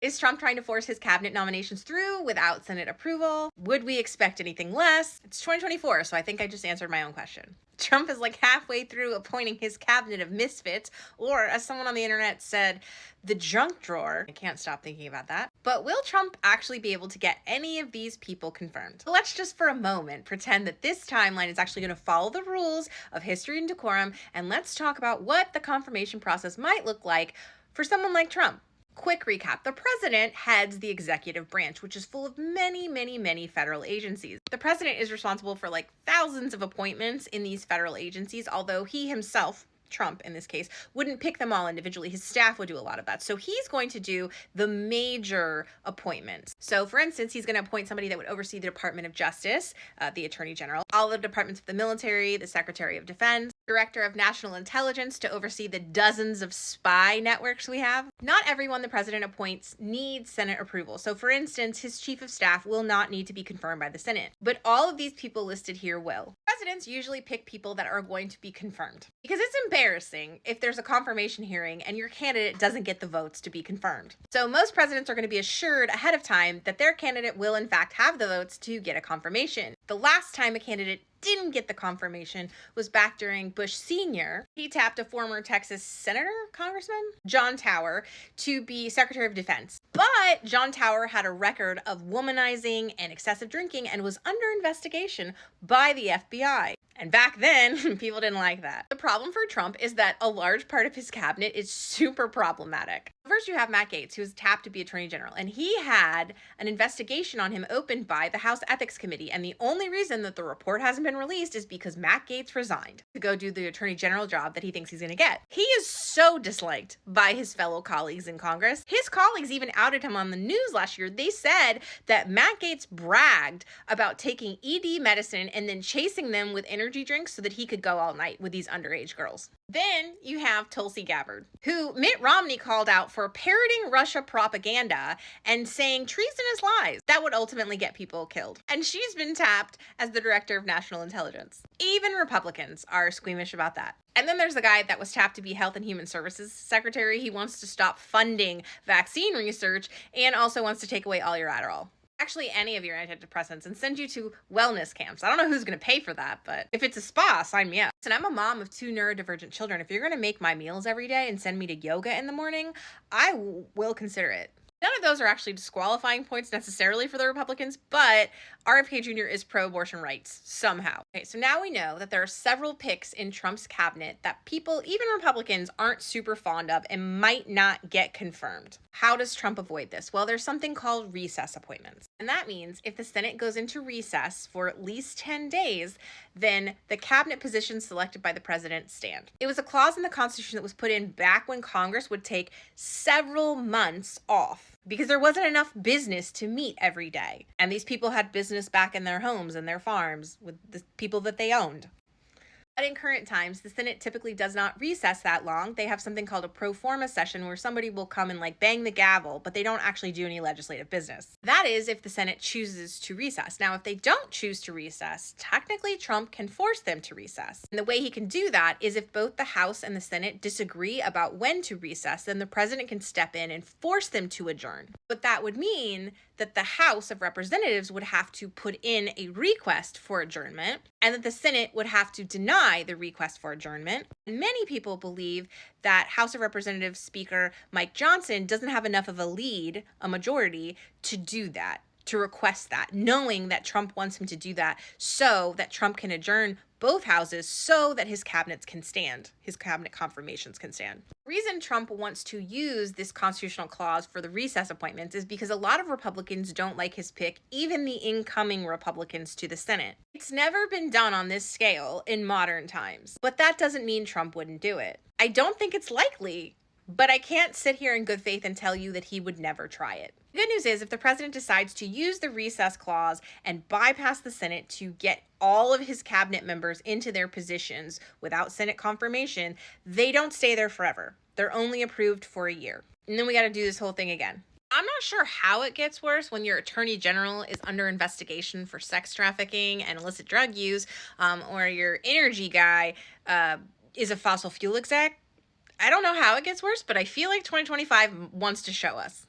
Is Trump trying to force his cabinet nominations through without Senate approval? Would we expect anything less? It's 2024, so I think I just answered my own question. Trump is like halfway through appointing his cabinet of misfits, or as someone on the internet said, the junk drawer. I can't stop thinking about that. But will Trump actually be able to get any of these people confirmed? So let's just for a moment pretend that this timeline is actually going to follow the rules of history and decorum, and let's talk about what the confirmation process might look like for someone like Trump. Quick recap. The president heads the executive branch, which is full of many federal agencies. The president is responsible for like thousands of appointments in these federal agencies, although he himself, Trump in this case, wouldn't pick them all individually. His staff would do a lot of that. So he's going to do the major appointments. So for instance, he's going to appoint somebody that would oversee the Department of Justice, the Attorney General, all the departments of the military, the Secretary of Defense, Director of National Intelligence to oversee the dozens of spy networks we have. Not everyone the president appoints needs Senate approval. So for instance, his chief of staff will not need to be confirmed by the Senate, but all of these people listed here will. Presidents usually pick people that are going to be confirmed because it's embarrassing if there's a confirmation hearing and your candidate doesn't get the votes to be confirmed. So most presidents are going to be assured ahead of time that their candidate will in fact have the votes to get a confirmation. The last time a candidate didn't get the confirmation was back during Bush Sr. He tapped a former Texas senator, congressman, John Tower, to be Secretary of Defense. But John Tower had a record of womanizing and excessive drinking and was under investigation by the FBI. And back then, people didn't like that. The problem for Trump is that a large part of his cabinet is super problematic. First, you have Matt Gaetz, who was tapped to be Attorney General, and he had an investigation on him opened by the House Ethics Committee. And the only reason that the report hasn't been released is because Matt Gaetz resigned to go do the Attorney General job that he thinks he's going to get. He is so disliked by his fellow colleagues in Congress. His colleagues even outed him on the news last year. They said that Matt Gaetz bragged about taking ED medicine and then chasing them with energy drinks so that he could go all night with these underage girls. Then you have Tulsi Gabbard, who Mitt Romney called out for parroting Russia propaganda and saying treasonous lies that would ultimately get people killed. And she's been tapped as the Director of National Intelligence. Even Republicans are squeamish about that. And then there's the guy that was tapped to be Health and Human Services Secretary. He wants to stop funding vaccine research and also wants to take away all your Adderall. Actually, any of your antidepressants and send you to wellness camps. I don't know who's going to pay for that, but if it's a spa, sign me up. And I'm a mom of 2 neurodivergent children. If you're going to make my meals every day and send me to yoga in the morning, I will consider it. None of those are actually disqualifying points necessarily for the Republicans, but RFK Jr. is pro-abortion rights somehow. Okay, so now we know that there are several picks in Trump's cabinet that people, even Republicans, aren't super fond of and might not get confirmed. How does Trump avoid this? Well, there's something called recess appointments. And that means if the Senate goes into recess for at least 10 days, then the cabinet positions selected by the president stand. It was a clause in the Constitution that was put in back when Congress would take several months off because there wasn't enough business to meet every day. And these people had business back in their homes and their farms with the people that they owned. But in current times, the Senate typically does not recess that long. They have something called a pro forma session where somebody will come and like bang the gavel, but they don't actually do any legislative business. That is if the Senate chooses to recess. Now, if they don't choose to recess, technically Trump can force them to recess. And the way he can do that is if both the House and the Senate disagree about when to recess, then the president can step in and force them to adjourn. But that would mean that the House of Representatives would have to put in a request for adjournment and that the Senate would have to deny the request for adjournment. And many people believe that House of Representatives Speaker Mike Johnson doesn't have enough of a lead, a majority, to do that, to request that, knowing that Trump wants him to do that so that Trump can adjourn both houses so that his cabinets can stand, his cabinet confirmations can stand. The reason Trump wants to use this constitutional clause for the recess appointments is because a lot of Republicans don't like his pick, even the incoming Republicans to the Senate. It's never been done on this scale in modern times, but that doesn't mean Trump wouldn't do it. I don't think it's likely, but I can't sit here in good faith and tell you that he would never try it. The good news is if the president decides to use the recess clause and bypass the Senate to get all of his cabinet members into their positions without Senate confirmation, they don't stay there forever. They're only approved for a year. And then we got to do this whole thing again. I'm not sure how it gets worse when your attorney general is under investigation for sex trafficking and illicit drug use, or your energy guy is a fossil fuel exec. I don't know how it gets worse, but I feel like 2025 wants to show us.